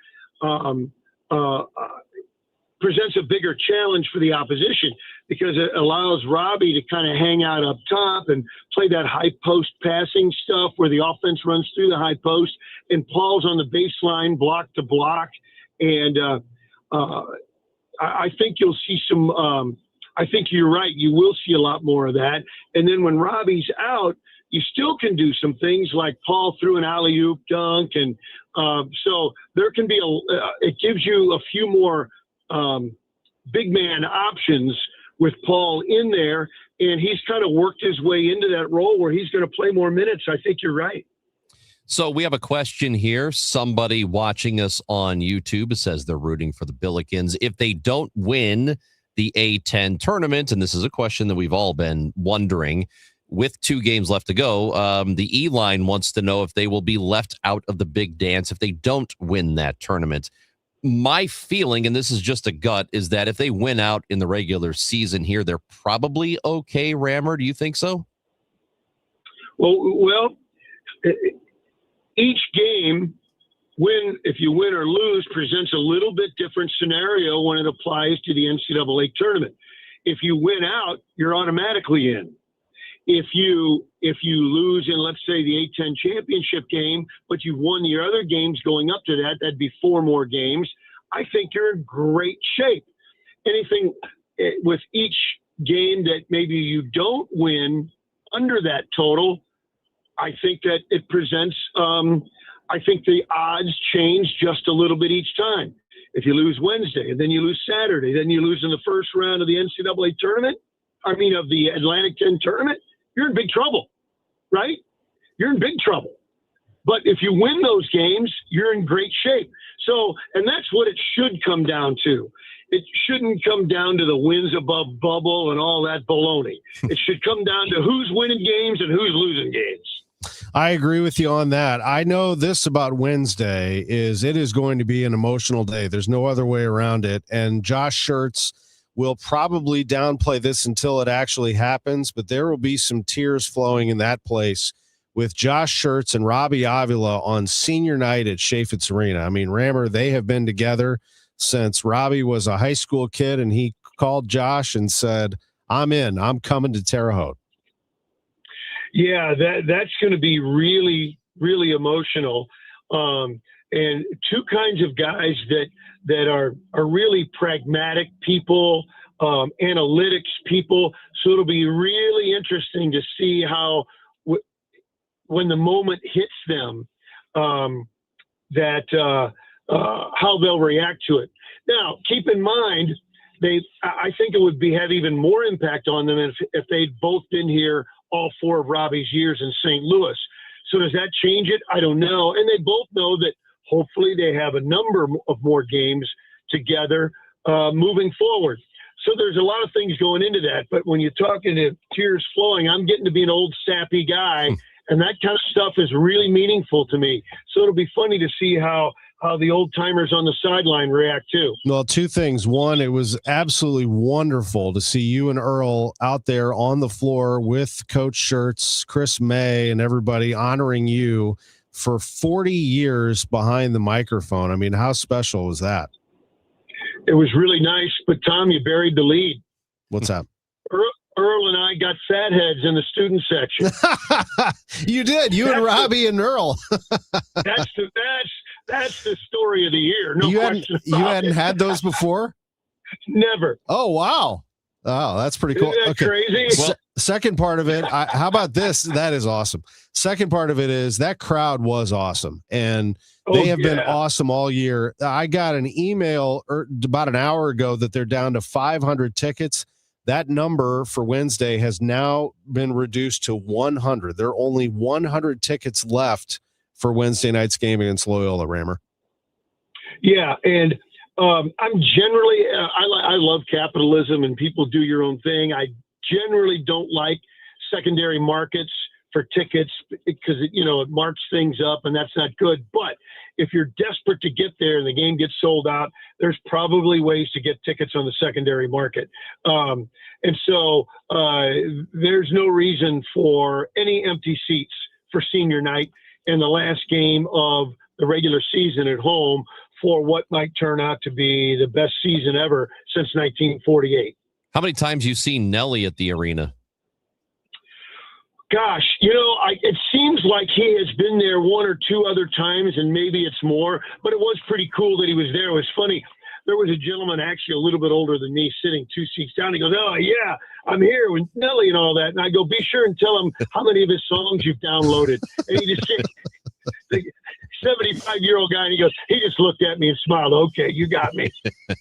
S25: presents a bigger challenge for the opposition because it allows Robbie to kind of hang out up top and play that high post passing stuff where the offense runs through the high post, and Paul's on the baseline block to block, and I think you'll see some. I think you're right. You will see a lot more of that. And then when Robbie's out, you still can do some things like Paul threw an alley-oop dunk. And so there can be it gives you a few more big man options with Paul in there. And he's kind of worked his way into that role where he's going to play more minutes. I think you're right.
S9: So we have a question here. Somebody watching us on YouTube says they're rooting for the Billikens. If they don't win the A10 tournament, and this is a question that we've all been wondering, with 2 games left to go, the E-line wants to know if they will be left out of the big dance if they don't win that tournament. My feeling, and this is just a gut, is that if they win out in the regular season here, they're probably okay, Rammer. Do you think so?
S25: Well, each game, if you win or lose, presents a little bit different scenario when it applies to the NCAA tournament. If you win out, you're automatically in. If you lose in, let's say, the A10 championship game, but you've won your other games going up to that, that'd be 4 more games. I think you're in great shape. Anything with each game that maybe you don't win under that total, I think that it presents I think the odds change just a little bit each time. If you lose Wednesday and then you lose Saturday, then you lose in the first round of the NCAA tournament, of the Atlantic 10 tournament, you're in big trouble, right? You're in big trouble. But if you win those games, you're in great shape. So, and that's what it should come down to. It shouldn't come down to the wins above bubble and all that baloney. It should come down to who's winning games and who's losing games.
S8: I agree with you on that. I know this about Wednesday is it is going to be an emotional day. There's no other way around it. And Josh Schertz will probably downplay this until it actually happens, but there will be some tears flowing in that place with Josh Schertz and Robbie Avila on senior night at Chaffetz Arena. I mean, Rammer, they have been together since Robbie was a high school kid, and he called Josh and said, I'm in. I'm coming to Terre Haute.
S25: Yeah, that's going to be really, really emotional. And 2 kinds of guys that are really pragmatic people, analytics people. So it'll be really interesting to see how, when the moment hits them, how they'll react to it. Now, keep in mind, I think it would have even more impact on them if they'd both been here all 4 of Robbie's years in St. Louis. So does that change it? I don't know. And they both know that hopefully they have a number of more games together moving forward. So there's a lot of things going into that. But when you're talking to tears flowing, I'm getting to be an old sappy guy, and that kind of stuff is really meaningful to me. So it'll be funny to see how the old timers on the sideline react too.
S8: Well, two things. One, it was absolutely wonderful to see you and Earl out there on the floor with Coach Schertz, Chris May, and everybody honoring you for 40 years behind the microphone. I mean, how special was that?
S25: It was really nice, but Tom, you buried the lead.
S8: What's that?
S25: Earl and I got fat heads in the student section.
S8: You did. You and Robbie and Earl.
S25: That's the story of the year. No question.
S8: You hadn't had those before?
S25: Never.
S8: Oh, wow. Oh, that's pretty cool.
S25: Isn't that crazy?
S8: Second part of it, how about this? That is awesome. Second part of it is that crowd was awesome, and they have been awesome all year. I got an email about an hour ago that they're down to 500 tickets. That number for Wednesday has now been reduced to 100. There are only 100 tickets left for Wednesday night's game against Loyola, Rammer.
S25: Yeah, and I'm generally I love capitalism and people do your own thing. I generally don't like secondary markets for tickets because it marks things up, and that's not good. But if you're desperate to get there and the game gets sold out, there's probably ways to get tickets on the secondary market. And so there's no reason for any empty seats for senior night and the last game of the regular season at home for what might turn out to be the best season ever since 1948.
S9: How many times you seen Nelly at the arena?
S25: Gosh, it seems like he has been there one or two other times, and maybe it's more, but it was pretty cool that he was there. It was funny. There was a gentleman actually a little bit older than me sitting 2 seats down. He goes, "Oh, yeah, I'm here with Nelly and all that." And I go, "Be sure and tell him how many of his songs you've downloaded." And he just the 75-year-old guy, and he just looked at me and smiled. "Okay, you got me."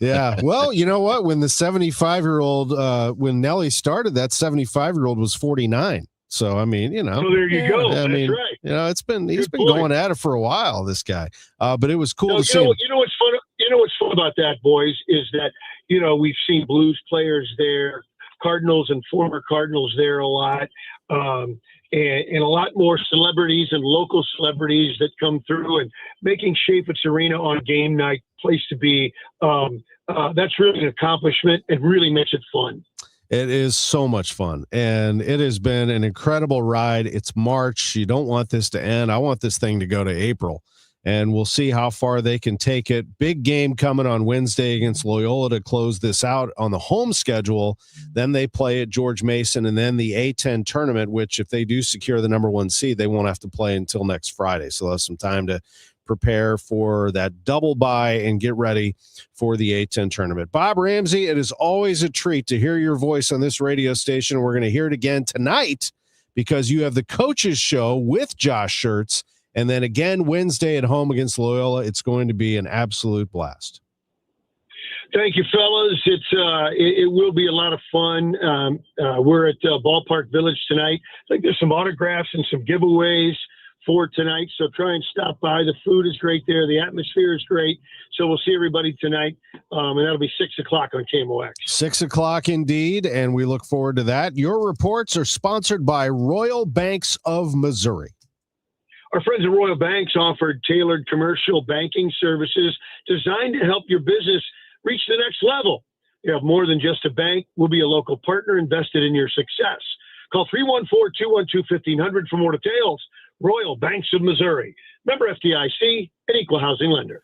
S8: Yeah. Well, you know what? When the 75-year-old, when Nelly started, that 75-year-old was 49. So, I mean,
S25: So there you go.
S8: I mean,
S25: right.
S8: He's been going at it for a while, this guy. But it was cool to see him.
S25: You know what's fun? What's fun about that, boys, is that, we've seen Blues players there, Cardinals and former Cardinals there a lot, and a lot more celebrities and local celebrities that come through and making Chaffetz Arena on game night place to be. That's really an accomplishment and really makes it fun.
S8: It is so much fun, and it has been an incredible ride. It's March. You don't want this to end. I want this thing to go to April, and we'll see how far they can take it. Big game coming on Wednesday against Loyola to close this out on the home schedule. Then they play at George Mason, and then the A-10 tournament, which if they do secure the number 1 seed, they won't have to play until next Friday. So they'll have some time to prepare for that double bye and get ready for the A-10 tournament. Bob Ramsey, it is always a treat to hear your voice on this radio station. We're going to hear it again tonight because you have the coaches show with Josh Schertz, and then again Wednesday at home against Loyola. It's going to be an absolute blast.
S25: Thank you, fellas. It will be a lot of fun. We're at Ballpark Village tonight. I think there's some autographs and some giveaways for tonight, so try and stop by. The food is great there. The atmosphere is great. So we'll see everybody tonight, and that'll be 6 o'clock on KMOX.
S8: 6 o'clock indeed, and we look forward to that. Your reports are sponsored by Royal Banks of Missouri.
S25: Our friends at Royal Banks offer tailored commercial banking services designed to help your business reach the next level. You have more than just a bank. We'll be a local partner invested in your success. Call 314-212-1500 for more details. Royal Banks of Missouri. Member FDIC, an equal housing lender.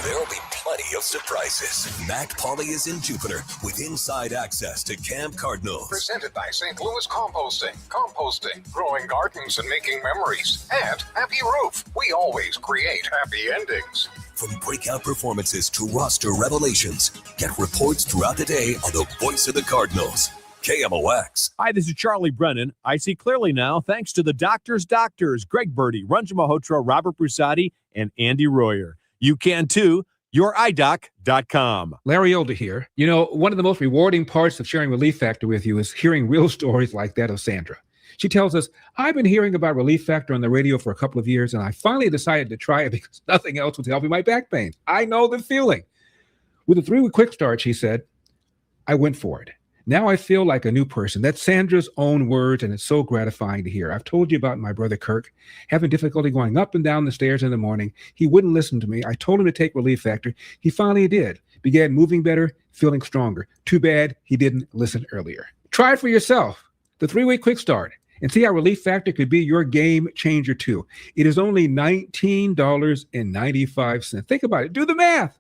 S6: There'll be plenty of surprises. Matt Pauley is in Jupiter with inside access to Camp Cardinals.
S18: Presented by St. Louis Composting. Composting, growing gardens and making memories. And Happy Roof. We always create happy endings.
S6: From breakout performances to roster revelations, get reports throughout the day on the voice of the Cardinals. KMOX.
S4: Hi, this is Charlie Brennan. I see clearly now thanks to the doctors, Greg Birdie, Ranjan Malhotra, Robert Brusati, and Andy Royer. You can too. YourEyeDoc.com.
S7: Larry Older here. One of the most rewarding parts of sharing Relief Factor with you is hearing real stories like that of Sandra. She tells us, I've been hearing about Relief Factor on the radio for a couple of years, and I finally decided to try it because nothing else was helping my back pain. I know the feeling. With a 3-week quick start, she said, I went for it. Now I feel like a new person. That's Sandra's own words, and it's so gratifying to hear. I've told you about my brother Kirk having difficulty going up and down the stairs in the morning. He wouldn't listen to me. I told him to take Relief Factor. He finally did. Began moving better, feeling stronger. Too bad he didn't listen earlier. Try it for yourself. The 3-week quick start. And see how Relief Factor could be your game changer too. It is only $19.95. Think about it. Do the math.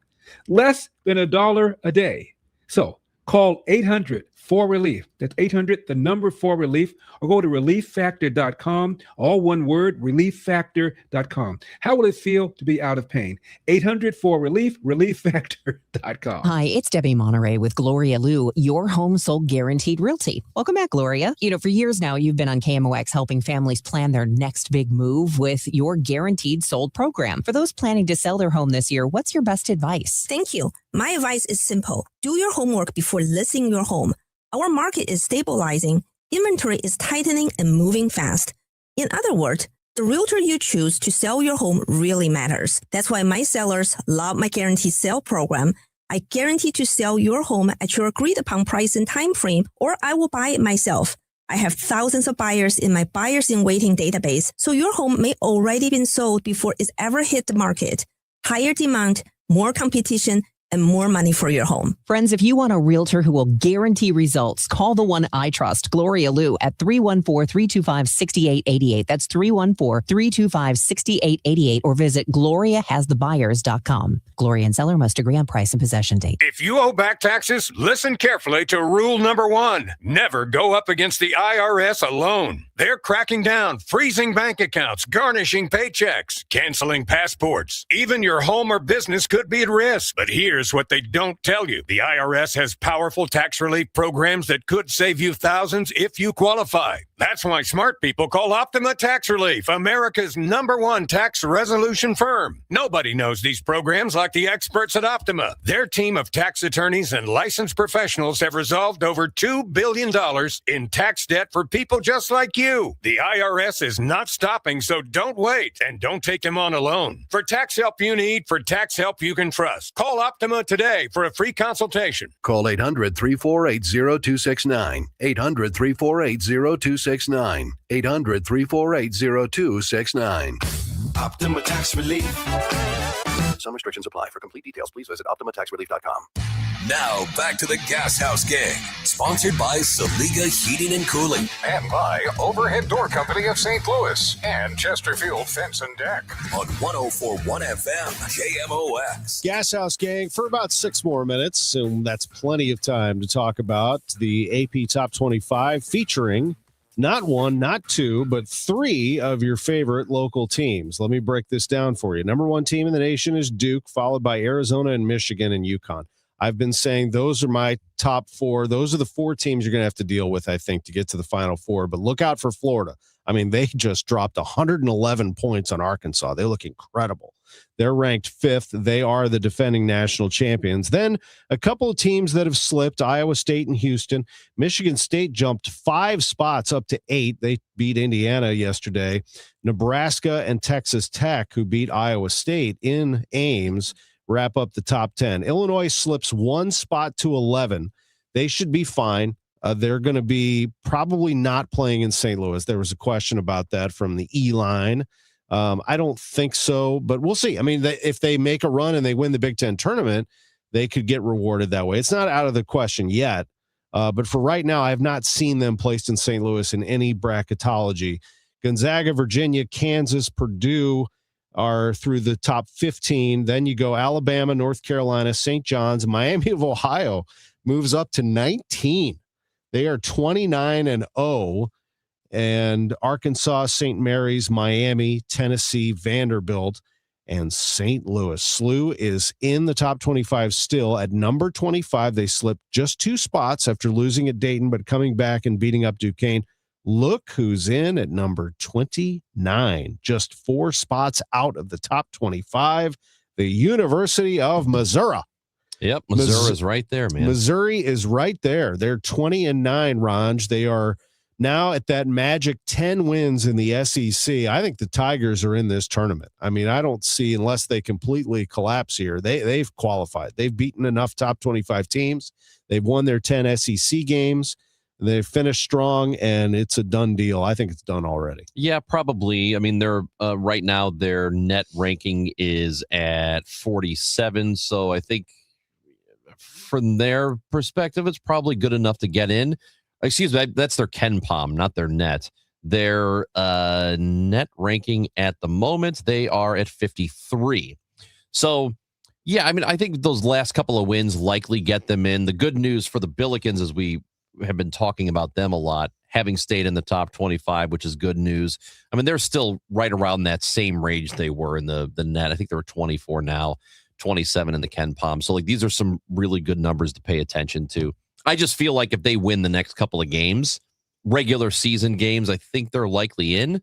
S7: Less than $1 a day. So call 800-4RELIEF. That's 800, the number 4RELIEF, or go to relieffactor.com. All one word, relieffactor.com. How will it feel to be out of pain? 800-4RELIEF, relieffactor.com.
S10: Hi, it's Debbie Monterey with Gloria Liu, your home sold guaranteed realty. Welcome back, Gloria. For years now, you've been on KMOX helping families plan their next big move with your guaranteed sold program. For those planning to sell their home this year, what's your best advice?
S11: Thank you. My advice is simple. Do your homework before listing your home. Our market is stabilizing, inventory is tightening and moving fast. In other words, the realtor you choose to sell your home really matters. That's why my sellers love my guaranteed sale program. I guarantee to sell your home at your agreed upon price and time frame, or I will buy it myself. I have thousands of buyers in my buyers in waiting database, so your home may already been sold before it's ever hit the market. Higher demand, more competition, and more money for your home.
S10: Friends, if you want a realtor who will guarantee results, call the one I trust, Gloria Liu, at 314-325-6888. That's 314-325-6888, or visit gloriahasthebuyers.com. Gloria and seller must agree on price and possession date.
S12: If you owe back taxes, listen carefully to rule number 1. Never go up against the IRS alone. They're cracking down, freezing bank accounts, garnishing paychecks, canceling passports. Even your home or business could be at risk. But here's what they don't tell you. The IRS has powerful tax relief programs that could save you thousands if you qualify. That's why smart people call Optima Tax Relief, America's #1 tax resolution firm. Nobody knows these programs like the experts at Optima. Their team of tax attorneys and licensed professionals have resolved over $2 billion in tax debt for people just like you. The IRS is not stopping, so don't wait, and don't take them on alone. For tax help you need, for tax help you can trust, call Optima today for a free consultation.
S5: Call 800-348-0269. 800-348-0269. 800-348-0269.
S6: Optima Tax Relief.
S5: Some restrictions apply. For complete details, please visit OptimaTaxRelief.com.
S6: Now back to the Gashouse Gang, sponsored by Saliga Heating and Cooling.
S18: And by Overhead Door Company of St. Louis and Chesterfield Fence and Deck.
S6: On 104.1 FM, KMOX.
S8: Gashouse Gang for about 6 more minutes, and that's plenty of time to talk about the AP Top 25 featuring not 1, not 2, but 3 of your favorite local teams. Let me break this down for you. Number 1 team in the nation is Duke, followed by Arizona and Michigan and UConn. I've been saying those are my top 4. Those are the 4 teams you're going to have to deal with, I think, to get to the Final Four. But look out for Florida. I mean, they just dropped 111 points on Arkansas. They look incredible. They're ranked 5th. They are the defending national champions. Then a couple of teams that have slipped, Iowa State and Houston. Michigan State jumped 5 spots up to 8. They beat Indiana yesterday. Nebraska and Texas Tech, who beat Iowa State in Ames, wrap up the top 10. Illinois slips 1 spot to 11. They should be fine. They're going to be probably not playing in St. Louis. There was a question about that from the E-line. I don't think so, but we'll see. I mean, if they make a run and they win the Big Ten tournament, they could get rewarded that way. It's not out of the question yet, but for right now, I have not seen them placed in St. Louis in any bracketology. Gonzaga, Virginia, Kansas, Purdue are through the top 15. Then you go Alabama, North Carolina, St. John's, Miami of Ohio moves up to 19. They are 29-0. And Arkansas, St. Mary's, Miami, Tennessee, Vanderbilt, and St. Louis. SLU is in the top 25 still at number 25. They slipped just 2 spots after losing at Dayton, but coming back and beating up Duquesne. Look who's in at number 29, just 4 spots out of the top 25, the University of Missouri.
S9: Yep, Missouri is right there, man.
S8: Missouri is right there. They're 20-9, Ranj. They are now at that magic 10 wins in the SEC, I think the Tigers are in this tournament. I mean, I don't see, unless they completely collapse here, they've qualified. They've beaten enough top 25 teams. They've won their 10 SEC games. They've finished strong, and it's a done deal. I think it's done already.
S9: Yeah, probably. I mean, they're right now their net ranking is at 47. So I think from their perspective, it's probably good enough to get in. Excuse me, that's their Ken Palm, not their net. Their net ranking at the moment, they are at 53. So, yeah, I mean, I think those last couple of wins likely get them in. The good news for the Billikens, as we have been talking about them a lot, having stayed in the top 25, which is good news. I mean, they're still right around that same range they were in the net. I think they're 24 now, 27 in the Ken Palm. So, like, these are some really good numbers to pay attention to. I just feel like if they win the next couple of games, regular season games, I think they're likely in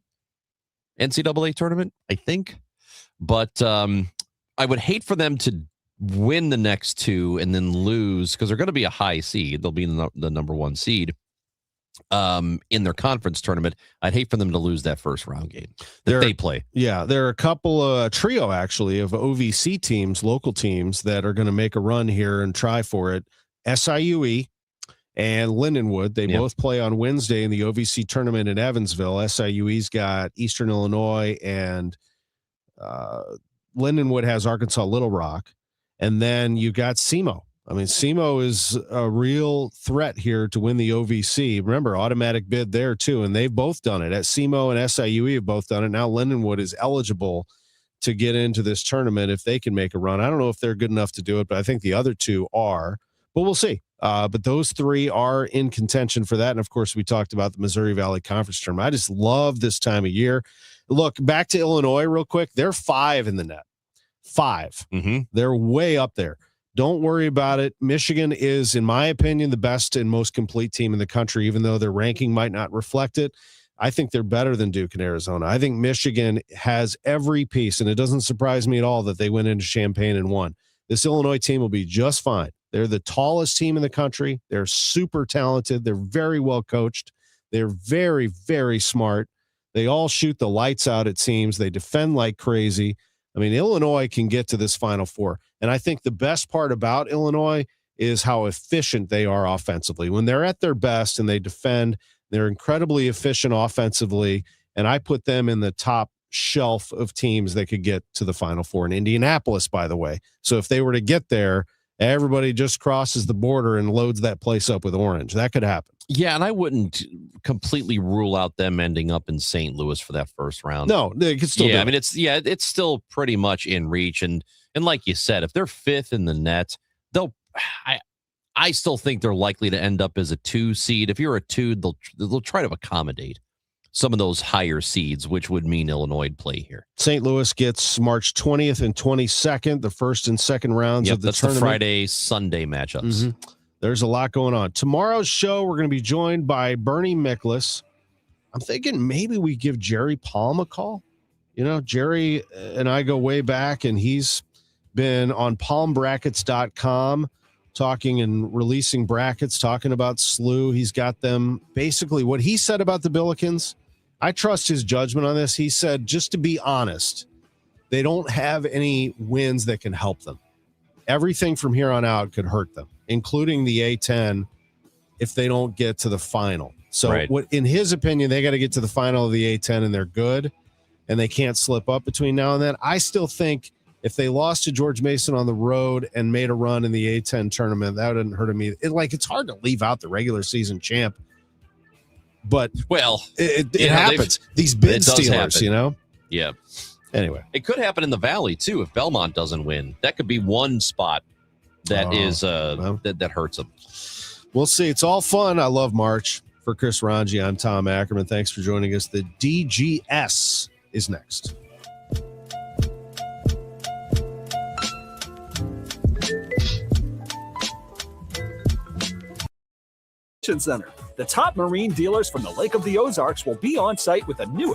S9: NCAA tournament, I think. But I would hate for them to win the next two and then lose, because they're going to be a high seed. They'll be the number one seed in their conference tournament. I'd hate for them to lose that first round game that they play.
S8: Yeah, there are a couple, trio actually, of OVC teams, local teams, that are going to make a run here and try for it. SIUE and Lindenwood, they both play on Wednesday in the OVC tournament in Evansville. SIUE's got Eastern Illinois, and Lindenwood has Arkansas Little Rock. And then you got SEMO. I mean, SEMO is a real threat here to win the OVC. Remember, automatic bid there too, and they've both done it. At SEMO and SIUE have both done it. Now Lindenwood is eligible to get into this tournament if they can make a run. I don't know if they're good enough to do it, but I think the other two are. But we'll see. But those three are in contention for that. And, of course, we talked about the Missouri Valley Conference tournament. I just love this time of year. Look, back to Illinois real quick. They're 5 in the net. 5.
S9: Mm-hmm.
S8: They're way up there. Don't worry about it. Michigan is, in my opinion, the best and most complete team in the country, even though their ranking might not reflect it. I think they're better than Duke and Arizona. I think Michigan has every piece, and it doesn't surprise me at all that they went into Champaign and won. This Illinois team will be just fine. They're the tallest team in the country. They're super talented. They're very well coached. They're very, very smart. They all shoot the lights out, it seems. They defend like crazy. I mean, Illinois can get to this Final Four. And I think the best part about Illinois is how efficient they are offensively. When they're at their best and they defend, they're incredibly efficient offensively. And I put them in the top shelf of teams that could get to the Final Four in Indianapolis, by the way. So if they were to get there, everybody just crosses the border and loads that place up with orange. That could happen.
S9: Yeah, and I wouldn't completely rule out them ending up in St. Louis for that first round.
S8: No, they could still do
S9: I mean, it's still pretty much in reach. And like you said, if they're 5th in the net, I still think they're likely to end up as a 2 seed. If you're a 2, they'll try to accommodate some of those higher seeds, which would mean Illinois play here.
S8: St. Louis gets March 20th and 22nd, the first and second rounds of the tournament.
S9: That's the Friday-Sunday matchups.
S8: Mm-hmm. There's a lot going on. Tomorrow's show, we're going to be joined by Bernie Miklas. I'm thinking maybe we give Jerry Palm a call. You know, Jerry and I go way back, and he's been on palmbrackets.com talking and releasing brackets, talking about SLU. He's got them basically what he said about the Billikens. I trust his judgment on this. He said, just to be honest, they don't have any wins that can help them. Everything from here on out could hurt them, including the A-10 if they don't get to the final. So what, in his opinion, they got to get to the final of the A-10 and they're good, and they can't slip up between now and then. I still think if they lost to George Mason on the road and made a run in the A-10 tournament, that wouldn't hurt them either. It's hard to leave out the regular season champ, but it happens. These bid stealers, you know?
S9: Yeah.
S8: Anyway,
S9: it could happen in the Valley too if Belmont doesn't win. That could be one spot that that hurts them.
S8: We'll see. It's all fun. I love March. For Chris Ranji, I'm Tom Ackerman. Thanks for joining us. The DGS is next.
S13: Center. The top marine dealers from the Lake of the Ozarks will be on site with a new